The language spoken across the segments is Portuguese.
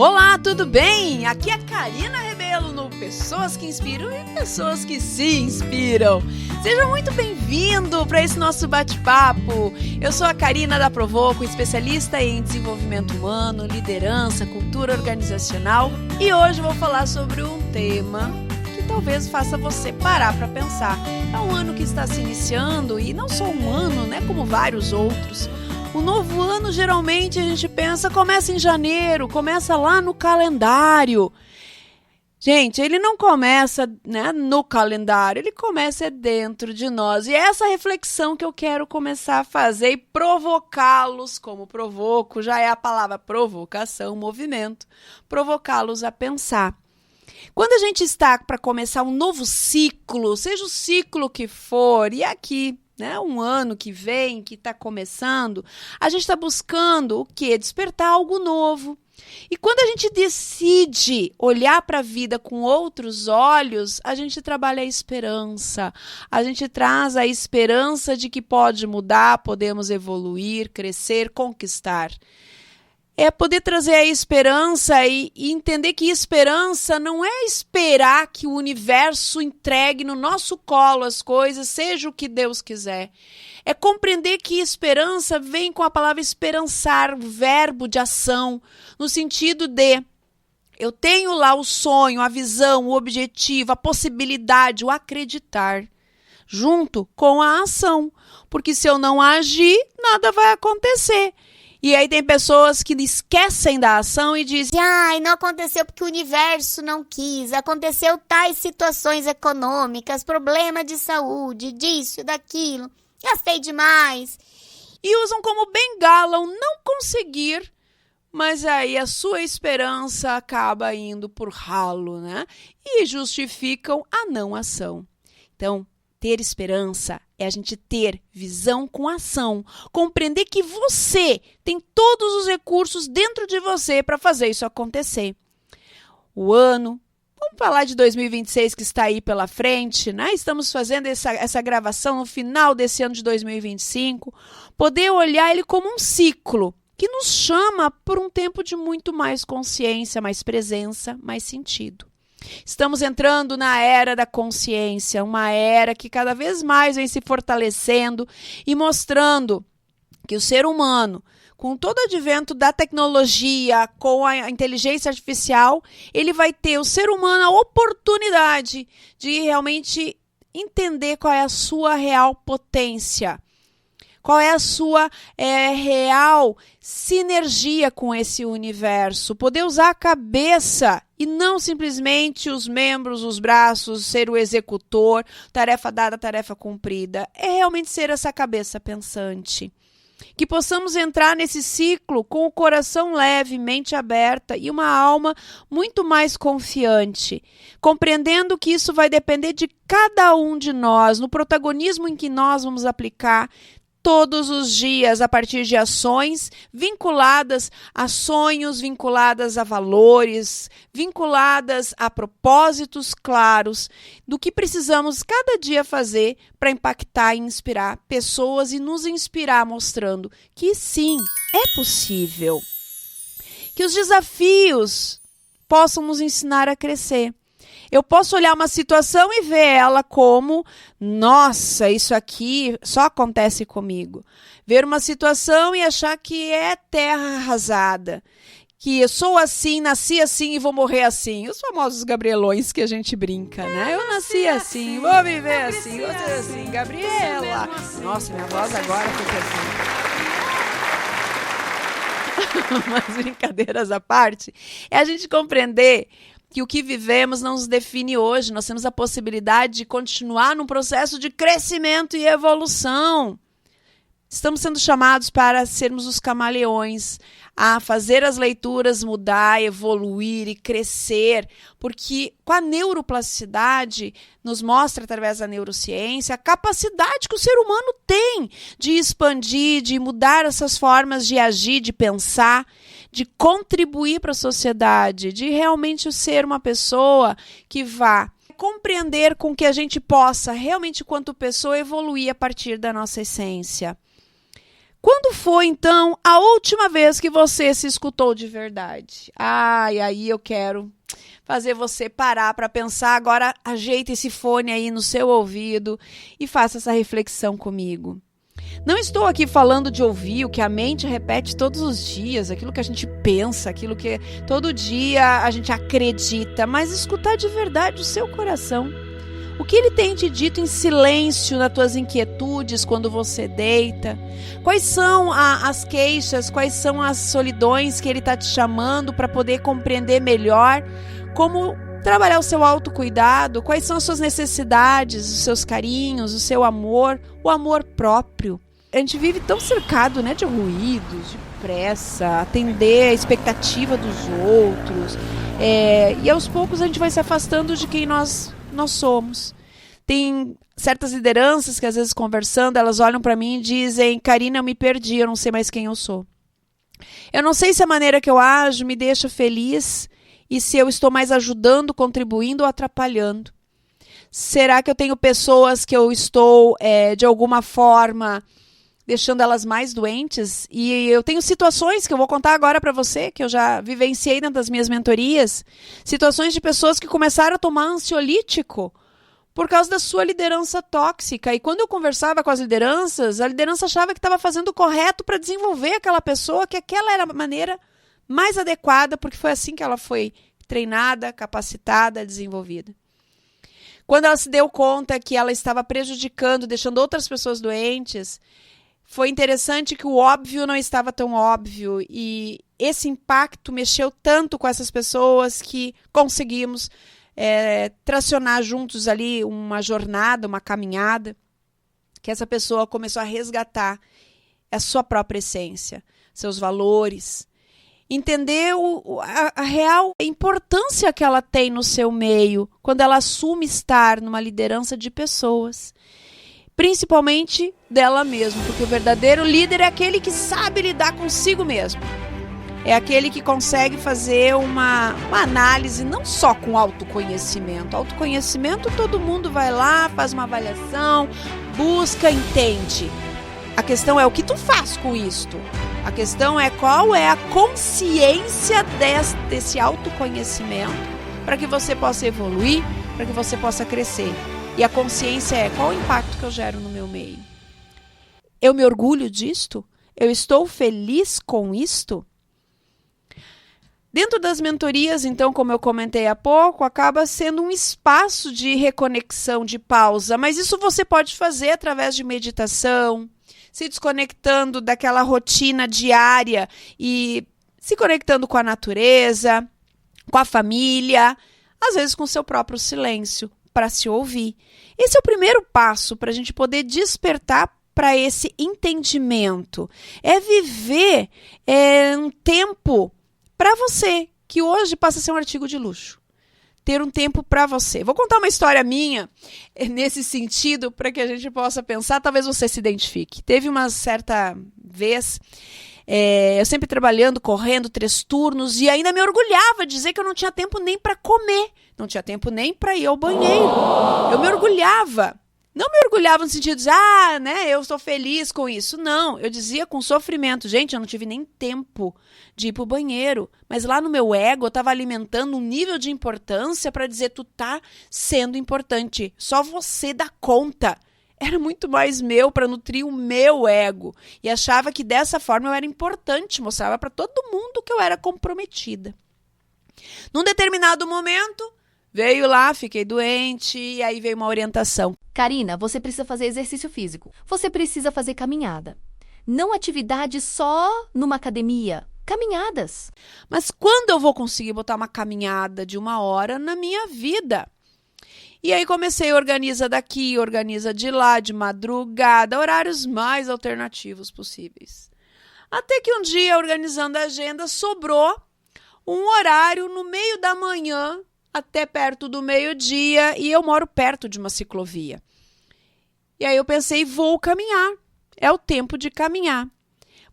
Olá, tudo bem? Aqui é a Karina Rebelo no Pessoas que Inspiram e Pessoas que se Inspiram. Seja muito bem-vindo para esse nosso bate-papo. Eu sou a Karina da Provoco, especialista em desenvolvimento humano, liderança, cultura organizacional, e hoje vou falar sobre um tema que talvez faça você parar para pensar. É um ano que está se iniciando e não só um ano, né, como vários outros. O novo ano, geralmente, a gente pensa, começa em janeiro, começa lá no calendário. Gente, ele não começa, né, no calendário, ele começa dentro de nós. E é essa reflexão que eu quero começar a fazer e provocá-los, como provoco, já é a palavra provocação, movimento, provocá-los a pensar. Quando a gente está para começar um novo ciclo, seja o ciclo que for, e aqui, né, um ano que vem, que está começando, a gente está buscando o quê? Despertar algo novo. E quando a gente decide olhar para a vida com outros olhos, a gente trabalha a esperança. A gente traz a esperança de que pode mudar, podemos evoluir, crescer, conquistar. É poder trazer a esperança e entender que esperança não é esperar que o universo entregue no nosso colo as coisas, seja o que Deus quiser. É compreender que esperança vem com a palavra esperançar, o verbo de ação, no sentido de eu tenho lá o sonho, a visão, o objetivo, a possibilidade, o acreditar, junto com a ação. Porque se eu não agir, nada vai acontecer. E aí tem pessoas que esquecem da ação e dizem: ai, não aconteceu porque o universo não quis, aconteceu tais situações econômicas, problema de saúde, disso, daquilo, gastei demais. E usam como bengala o não conseguir, mas aí a sua esperança acaba indo por ralo, né? E justificam a não ação. Então, ter esperança é a gente ter visão com ação, compreender que você tem todos os recursos dentro de você para fazer isso acontecer. O ano, vamos falar de 2026 que está aí pela frente, né? Estamos fazendo essa gravação no final desse ano de 2025, poder olhar ele como um ciclo que nos chama por um tempo de muito mais consciência, mais presença, mais sentido. Estamos entrando na era da consciência, uma era que cada vez mais vem se fortalecendo e mostrando que o ser humano, com todo o advento da tecnologia, com a inteligência artificial, ele vai ter, o ser humano, a oportunidade de realmente entender qual é a sua real potência. Qual é a sua real sinergia com esse universo? Poder usar a cabeça e não simplesmente os membros, os braços, ser o executor, tarefa dada, tarefa cumprida. É realmente ser essa cabeça pensante. Que possamos entrar nesse ciclo com o coração leve, mente aberta e uma alma muito mais confiante, compreendendo que isso vai depender de cada um de nós, no protagonismo em que nós vamos aplicar todos os dias, a partir de ações vinculadas a sonhos, vinculadas a valores, vinculadas a propósitos claros do que precisamos cada dia fazer para impactar e inspirar pessoas e nos inspirar mostrando que sim, é possível. Que os desafios possam nos ensinar a crescer. Eu posso olhar uma situação e ver ela como, nossa, isso aqui só acontece comigo. Ver uma situação e achar que é terra arrasada, que eu sou assim, nasci assim e vou morrer assim. Os famosos Gabrielões que a gente brinca, né? Eu nasci assim, vou viver assim, vou ser assim. Gabriela! Nossa, minha voz agora foi assim. Mas brincadeiras à parte, é a gente compreender que o que vivemos não nos define hoje. Nós temos a possibilidade de continuar num processo de crescimento e evolução. Estamos sendo chamados para sermos os camaleões, a fazer as leituras mudar, evoluir e crescer, porque com a neuroplasticidade nos mostra, através da neurociência, a capacidade que o ser humano tem de expandir, de mudar essas formas de agir, de pensar, de contribuir para a sociedade, de realmente ser uma pessoa que vá compreender com que a gente possa realmente, quanto pessoa, evoluir a partir da nossa essência. Quando foi, então, a última vez que você se escutou de verdade? E aí eu quero fazer você parar para pensar. Agora, ajeita esse fone aí no seu ouvido e faça essa reflexão comigo. Não estou aqui falando de ouvir o que a mente repete todos os dias, aquilo que a gente pensa, aquilo que todo dia a gente acredita, mas escutar de verdade o seu coração. O que ele tem te dito em silêncio nas tuas inquietudes quando você deita? Quais são as queixas, quais são as solidões que ele está te chamando para poder compreender melhor como trabalhar o seu autocuidado? Quais são as suas necessidades, os seus carinhos, o seu amor, o amor próprio? A gente vive tão cercado, né, de ruídos, de pressa, atender a expectativa dos outros. E aos poucos a gente vai se afastando de quem nós somos. Tem certas lideranças que às vezes conversando, elas olham para mim e dizem: Karina, eu me perdi, eu não sei mais quem eu sou. Eu não sei se a maneira que eu ajo me deixa feliz e se eu estou mais ajudando, contribuindo ou atrapalhando. Será que eu tenho pessoas que eu estou, de alguma forma, deixando elas mais doentes? E eu tenho situações que eu vou contar agora para você, que eu já vivenciei dentro das minhas mentorias, situações de pessoas que começaram a tomar ansiolítico por causa da sua liderança tóxica. E quando eu conversava com as lideranças, a liderança achava que estava fazendo o correto para desenvolver aquela pessoa, que aquela era a maneira mais adequada, porque foi assim que ela foi treinada, capacitada, desenvolvida. Quando ela se deu conta que ela estava prejudicando, deixando outras pessoas doentes, foi interessante que o óbvio não estava tão óbvio, e esse impacto mexeu tanto com essas pessoas que conseguimos tracionar juntos ali uma jornada, uma caminhada, que essa pessoa começou a resgatar a sua própria essência, seus valores, entender a real importância que ela tem no seu meio, quando ela assume estar numa liderança de pessoas, principalmente dela mesma, porque o verdadeiro líder é aquele que sabe lidar consigo mesmo. É aquele que consegue fazer uma análise, não só com autoconhecimento. Autoconhecimento, todo mundo vai lá, faz uma avaliação, busca, entende. A questão é o que tu faz com isto. A questão é qual é a consciência desse autoconhecimento para que você possa evoluir, para que você possa crescer. E a consciência é qual o impacto que eu gero no meu meio. Eu me orgulho disto? Eu estou feliz com isto? Dentro das mentorias, então, como eu comentei há pouco, acaba sendo um espaço de reconexão, de pausa. Mas isso você pode fazer através de meditação, se desconectando daquela rotina diária e se conectando com a natureza, com a família, às vezes com o seu próprio silêncio, para se ouvir. Esse é o primeiro passo para a gente poder despertar para esse entendimento. É viver um tempo para você, que hoje passa a ser um artigo de luxo. Ter um tempo para você. Vou contar uma história minha nesse sentido para que a gente possa pensar, talvez você se identifique. Teve uma certa vez, eu sempre trabalhando, correndo 3 turnos, e ainda me orgulhava de dizer que eu não tinha tempo nem para comer, não tinha tempo nem para ir ao banheiro. Eu me orgulhava. Não me orgulhava no sentido de, eu estou feliz com isso. Não, eu dizia com sofrimento. Gente, eu não tive nem tempo de ir para o banheiro. Mas lá no meu ego, eu estava alimentando um nível de importância para dizer, tu tá sendo importante. Só você dá conta. Era muito mais meu para nutrir o meu ego. E achava que dessa forma eu era importante. Mostrava para todo mundo que eu era comprometida. Num determinado momento, veio lá, fiquei doente, e aí veio uma orientação. Karina, você precisa fazer exercício físico. Você precisa fazer caminhada. Não atividade só numa academia. Caminhadas. Mas quando eu vou conseguir botar uma caminhada de 1 hora na minha vida? E aí comecei a organizar daqui, organiza de lá, de madrugada, horários mais alternativos possíveis. Até que um dia, organizando a agenda, sobrou um horário no meio da manhã, até perto do meio-dia, e eu moro perto de uma ciclovia. E aí eu pensei, vou caminhar. É o tempo de caminhar.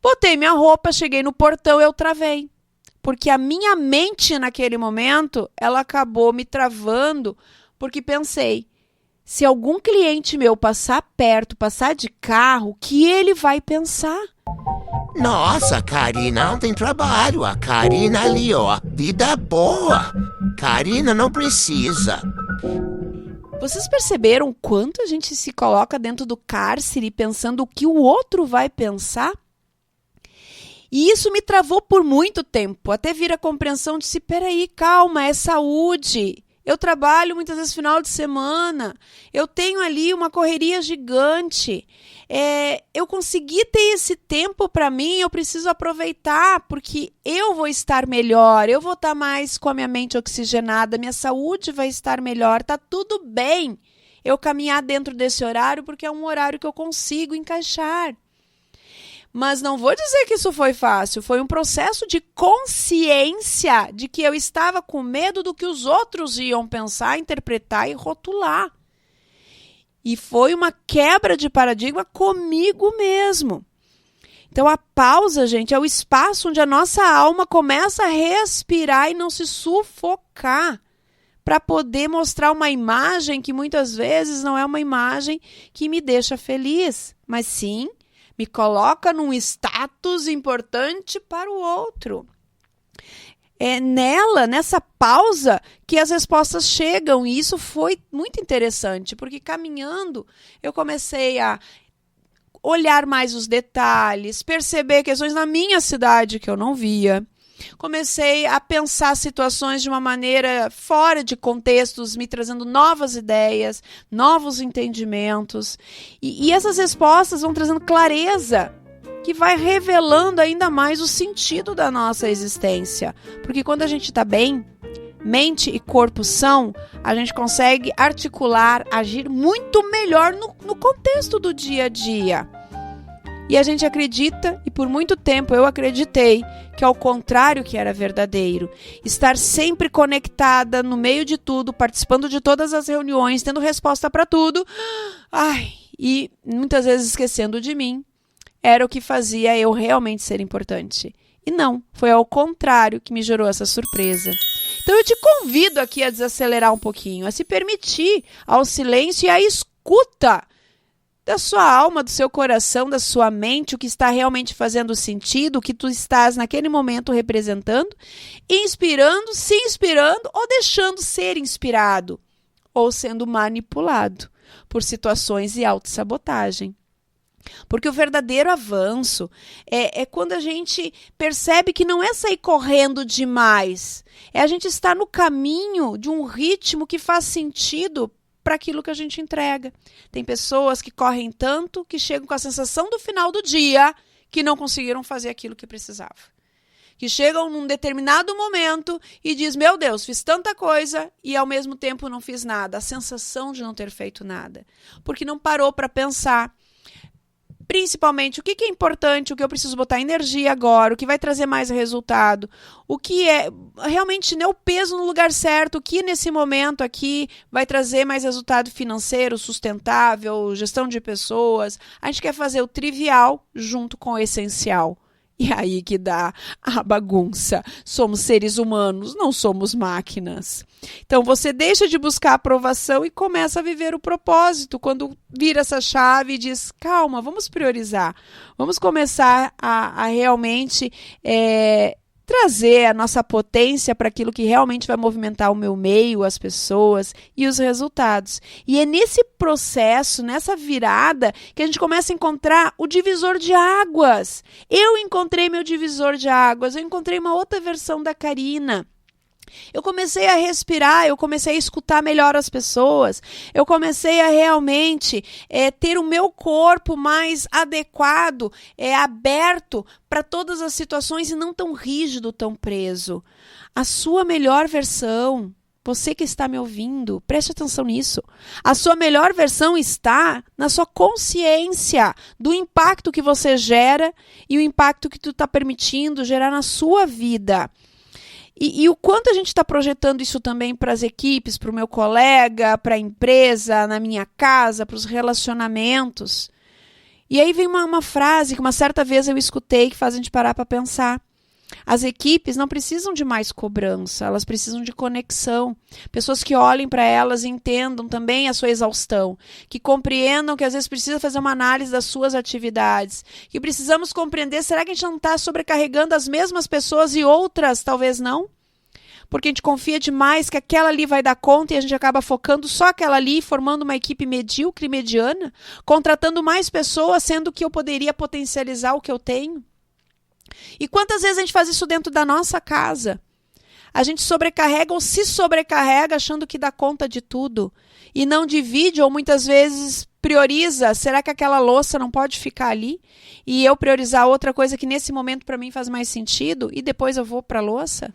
Botei minha roupa, cheguei no portão, eu travei. Porque a minha mente naquele momento, ela acabou me travando, porque pensei, se algum cliente meu passar perto, passar de carro, o que ele vai pensar? Nossa, Karina, não tem trabalho. A Karina ali, ó, vida boa. Karina não precisa. Vocês perceberam quanto a gente se coloca dentro do cárcere pensando o que o outro vai pensar? E isso me travou por muito tempo, até vir a compreensão de se, peraí, calma, é saúde. Eu trabalho muitas vezes final de semana, eu tenho ali uma correria gigante. Eu consegui ter esse tempo para mim, eu preciso aproveitar, porque eu vou estar melhor, eu vou estar mais com a minha mente oxigenada, minha saúde vai estar melhor, tá tudo bem eu caminhar dentro desse horário, porque é um horário que eu consigo encaixar. Mas não vou dizer que isso foi fácil, foi um processo de consciência de que eu estava com medo do que os outros iam pensar, interpretar e rotular. E foi uma quebra de paradigma comigo mesmo. Então a pausa, gente, é o espaço onde a nossa alma começa a respirar e não se sufocar, para poder mostrar uma imagem que muitas vezes não é uma imagem que me deixa feliz, mas sim me coloca num status importante para o outro. É nessa pausa, que as respostas chegam. E isso foi muito interessante, porque caminhando, eu comecei a olhar mais os detalhes, perceber questões na minha cidade que eu não via. Comecei a pensar situações de uma maneira fora de contextos, me trazendo novas ideias, novos entendimentos. E essas respostas vão trazendo clareza, que vai revelando ainda mais o sentido da nossa existência. Porque quando a gente está bem, mente e corpo são, a gente consegue articular, agir muito melhor no contexto do dia a dia. E a gente acredita, e por muito tempo eu acreditei, que ao contrário que era verdadeiro. Estar sempre conectada no meio de tudo, participando de todas as reuniões, tendo resposta para tudo, e muitas vezes esquecendo de mim, era o que fazia eu realmente ser importante. E não, foi ao contrário que me gerou essa surpresa. Então eu te convido aqui a desacelerar um pouquinho, a se permitir ao silêncio e à escuta da sua alma, do seu coração, da sua mente, o que está realmente fazendo sentido, o que tu estás naquele momento representando, inspirando, se inspirando ou deixando ser inspirado, ou sendo manipulado por situações e autossabotagem. Porque o verdadeiro avanço é quando a gente percebe que não é sair correndo demais, é a gente estar no caminho de um ritmo que faz sentido para aquilo que a gente entrega. Tem pessoas que correm tanto que chegam com a sensação do final do dia que não conseguiram fazer aquilo que precisavam. Que chegam num determinado momento e diz, meu Deus, fiz tanta coisa e ao mesmo tempo não fiz nada. A sensação de não ter feito nada. Porque não parou para pensar. Principalmente, o que é importante, o que eu preciso botar energia agora, o que vai trazer mais resultado, o que é realmente o peso no lugar certo, o que nesse momento aqui vai trazer mais resultado financeiro, sustentável, gestão de pessoas. A gente quer fazer o trivial junto com o essencial. E aí que dá a bagunça. Somos seres humanos, não somos máquinas. Então você deixa de buscar aprovação e começa a viver o propósito. Quando vira essa chave e diz, calma, vamos priorizar. Vamos começar a realmente trazer a nossa potência para aquilo que realmente vai movimentar o meu meio, as pessoas e os resultados. E é nesse processo, nessa virada, que a gente começa a encontrar o divisor de águas. Eu encontrei meu divisor de águas, eu encontrei uma outra versão da Karina. Eu comecei a respirar, eu comecei a escutar melhor as pessoas, eu comecei a realmente ter o meu corpo mais adequado, aberto para todas as situações e não tão rígido, tão preso. A sua melhor versão, você que está me ouvindo, preste atenção nisso. A sua melhor versão está na sua consciência do impacto que você gera e o impacto que tu está permitindo gerar na sua vida. E o quanto a gente está projetando isso também para as equipes, para o meu colega, para a empresa, na minha casa, para os relacionamentos. E aí vem uma frase que uma certa vez eu escutei que faz a gente parar para pensar. As equipes não precisam de mais cobrança, elas precisam de conexão. Pessoas que olhem para elas e entendam também a sua exaustão, que compreendam que às vezes precisa fazer uma análise das suas atividades, que precisamos compreender, será que a gente não está sobrecarregando as mesmas pessoas e outras talvez não? Porque a gente confia demais que aquela ali vai dar conta e a gente acaba focando só aquela ali, formando uma equipe medíocre, mediana, contratando mais pessoas, sendo que eu poderia potencializar o que eu tenho. E quantas vezes a gente faz isso dentro da nossa casa? A gente sobrecarrega ou se sobrecarrega achando que dá conta de tudo e não divide ou muitas vezes prioriza. Será que aquela louça não pode ficar ali? E eu priorizar outra coisa que nesse momento para mim faz mais sentido e depois eu vou para a louça?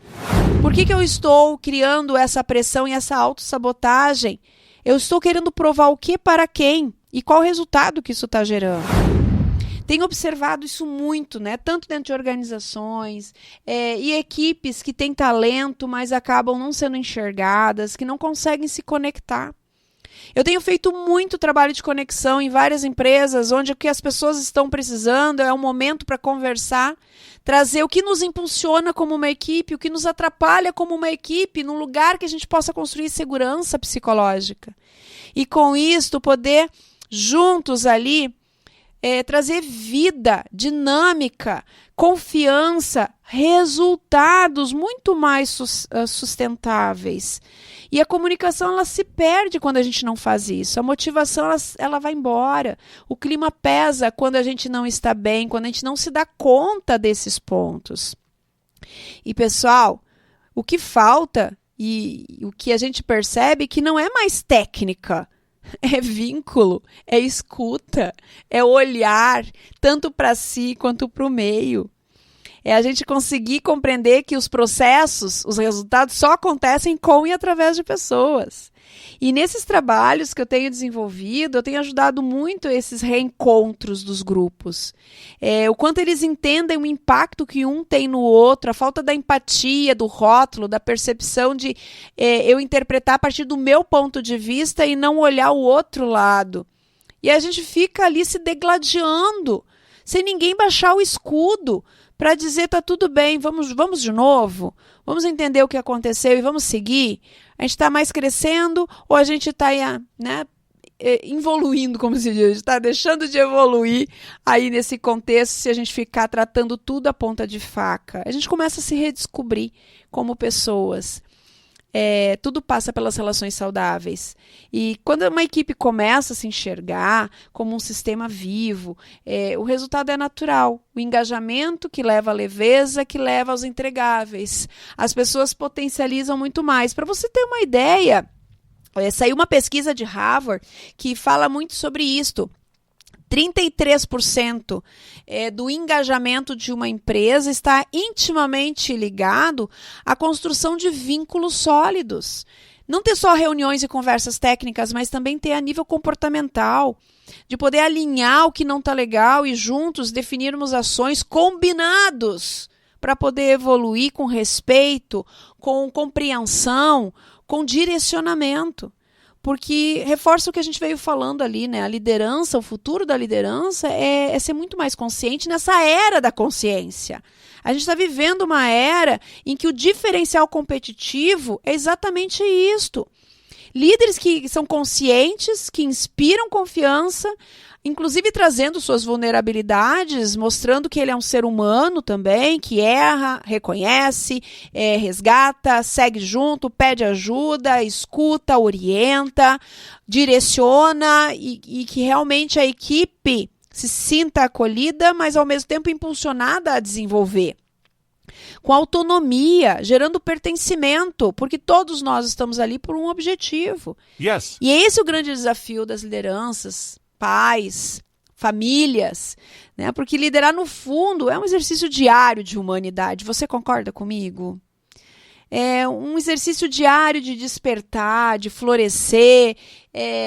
Por que eu estou criando essa pressão e essa autossabotagem? Eu estou querendo provar o que para quem? E qual o resultado que isso está gerando? Tenho observado isso muito, né? Tanto dentro de organizações e equipes que têm talento, mas acabam não sendo enxergadas, que não conseguem se conectar. Eu tenho feito muito trabalho de conexão em várias empresas, onde o que as pessoas estão precisando é um momento para conversar, trazer o que nos impulsiona como uma equipe, o que nos atrapalha como uma equipe, num lugar que a gente possa construir segurança psicológica. E com isso, poder juntos ali trazer vida, dinâmica, confiança, resultados muito mais sustentáveis. E a comunicação ela se perde quando a gente não faz isso. A motivação ela vai embora. O clima pesa quando a gente não está bem, quando a gente não se dá conta desses pontos. E pessoal, o que falta e o que a gente percebe que não é mais técnica. É vínculo, é escuta, é olhar tanto para si quanto para o meio. É a gente conseguir compreender que os processos, os resultados só acontecem com e através de pessoas. E nesses trabalhos que eu tenho desenvolvido, eu tenho ajudado muito esses reencontros dos grupos. O quanto eles entendem o impacto que um tem no outro, a falta da empatia, do rótulo, da percepção de eu interpretar a partir do meu ponto de vista e não olhar o outro lado. E a gente fica ali se degladiando, sem ninguém baixar o escudo para dizer, tá tudo bem, vamos de novo, vamos entender o que aconteceu e vamos seguir. A gente está mais crescendo ou a gente está evoluindo, como se diz, está deixando de evoluir aí nesse contexto se a gente ficar tratando tudo a ponta de faca. A gente começa a se redescobrir como pessoas. Tudo passa pelas relações saudáveis. E quando uma equipe começa a se enxergar como um sistema vivo, o resultado é natural. O engajamento que leva à leveza, que leva aos entregáveis. As pessoas potencializam muito mais. Para você ter uma ideia, saiu uma pesquisa de Harvard que fala muito sobre isto. 33% do engajamento de uma empresa está intimamente ligado à construção de vínculos sólidos. Não ter só reuniões e conversas técnicas, mas também ter a nível comportamental, de poder alinhar o que não está legal e juntos definirmos ações combinados para poder evoluir com respeito, com compreensão, com direcionamento. Porque reforça o que a gente veio falando ali, né? A liderança, o futuro da liderança é ser muito mais consciente nessa era da consciência. A gente está vivendo uma era em que o diferencial competitivo é exatamente isto. Líderes que são conscientes, que inspiram confiança, inclusive trazendo suas vulnerabilidades, mostrando que ele é um ser humano também, que erra, reconhece, resgata, segue junto, pede ajuda, escuta, orienta, direciona e que realmente a equipe se sinta acolhida, mas ao mesmo tempo impulsionada a desenvolver. Com autonomia, gerando pertencimento, porque todos nós estamos ali por um objetivo. Yes. E esse é o grande desafio das lideranças, pais, famílias, né? Porque liderar, no fundo, é um exercício diário de humanidade. Você concorda comigo? É um exercício diário de despertar, de florescer,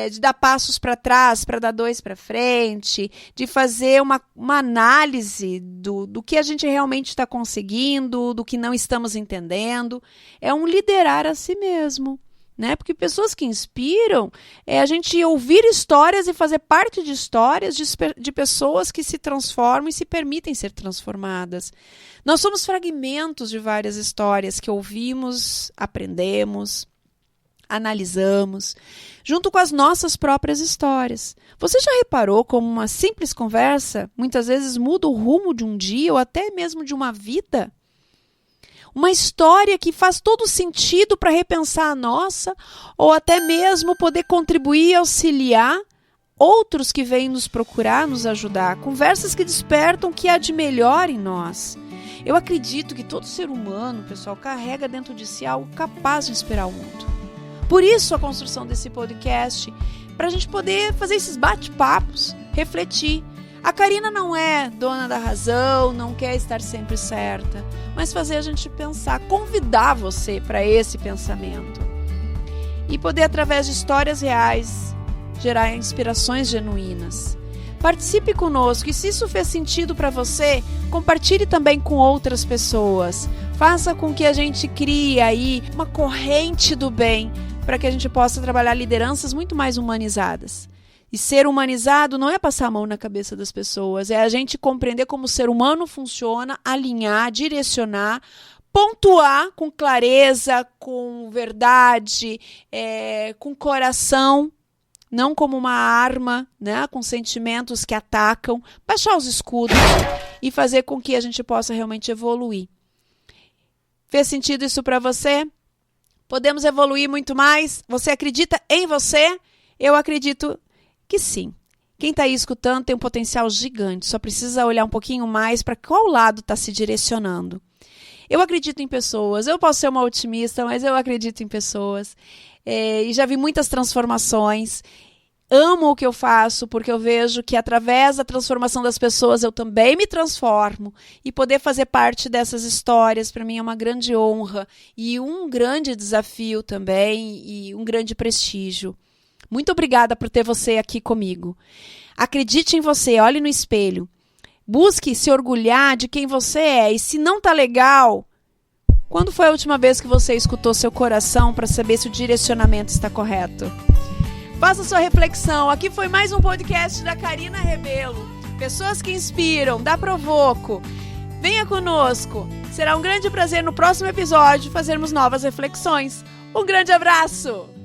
de dar passos para trás, para dar 2 para frente, de fazer uma análise do que a gente realmente está conseguindo, do que não estamos entendendo. É um liderar a si mesmo. né? Porque pessoas que inspiram é a gente ouvir histórias e fazer parte de histórias de pessoas que se transformam e se permitem ser transformadas. Nós somos fragmentos de várias histórias que ouvimos, aprendemos, analisamos, junto com as nossas próprias histórias. Você já reparou como uma simples conversa muitas vezes muda o rumo de um dia ou até mesmo de uma vida? Uma história que faz todo sentido para repensar a nossa, ou até mesmo poder contribuir e auxiliar outros que vêm nos procurar, nos ajudar. Conversas que despertam o que há de melhor em nós. Eu acredito que todo ser humano, pessoal, carrega dentro de si algo capaz de inspirar o mundo. Por isso a construção desse podcast, para a gente poder fazer esses bate-papos, refletir. A Karina não é dona da razão, não quer estar sempre certa, mas fazer a gente pensar, convidar você para esse pensamento. E poder, através de histórias reais, gerar inspirações genuínas. Participe conosco e, se isso fez sentido para você, compartilhe também com outras pessoas. Faça com que a gente crie aí uma corrente do bem para que a gente possa trabalhar lideranças muito mais humanizadas. E ser humanizado não é passar a mão na cabeça das pessoas, é a gente compreender como o ser humano funciona, alinhar, direcionar, pontuar com clareza, com verdade, com coração, não como uma arma, né, com sentimentos que atacam, baixar os escudos e fazer com que a gente possa realmente evoluir. Fez sentido isso para você? Podemos evoluir muito mais? Você acredita em você? Eu acredito que sim. Quem está aí escutando tem um potencial gigante, só precisa olhar um pouquinho mais para qual lado está se direcionando. Eu acredito em pessoas, eu posso ser uma otimista, mas eu acredito em pessoas. E já vi muitas transformações. Amo o que eu faço, porque eu vejo que através da transformação das pessoas eu também me transformo. E poder fazer parte dessas histórias, para mim, é uma grande honra e um grande desafio também e um grande prestígio. Muito obrigada por ter você aqui comigo. Acredite em você, olhe no espelho. Busque se orgulhar de quem você é. E se não tá legal, quando foi a última vez que você escutou seu coração para saber se o direcionamento está correto? Faça sua reflexão. Aqui foi mais um podcast da Karina Rebelo. Pessoas que inspiram, da Provoco. Venha conosco. Será um grande prazer no próximo episódio fazermos novas reflexões. Um grande abraço!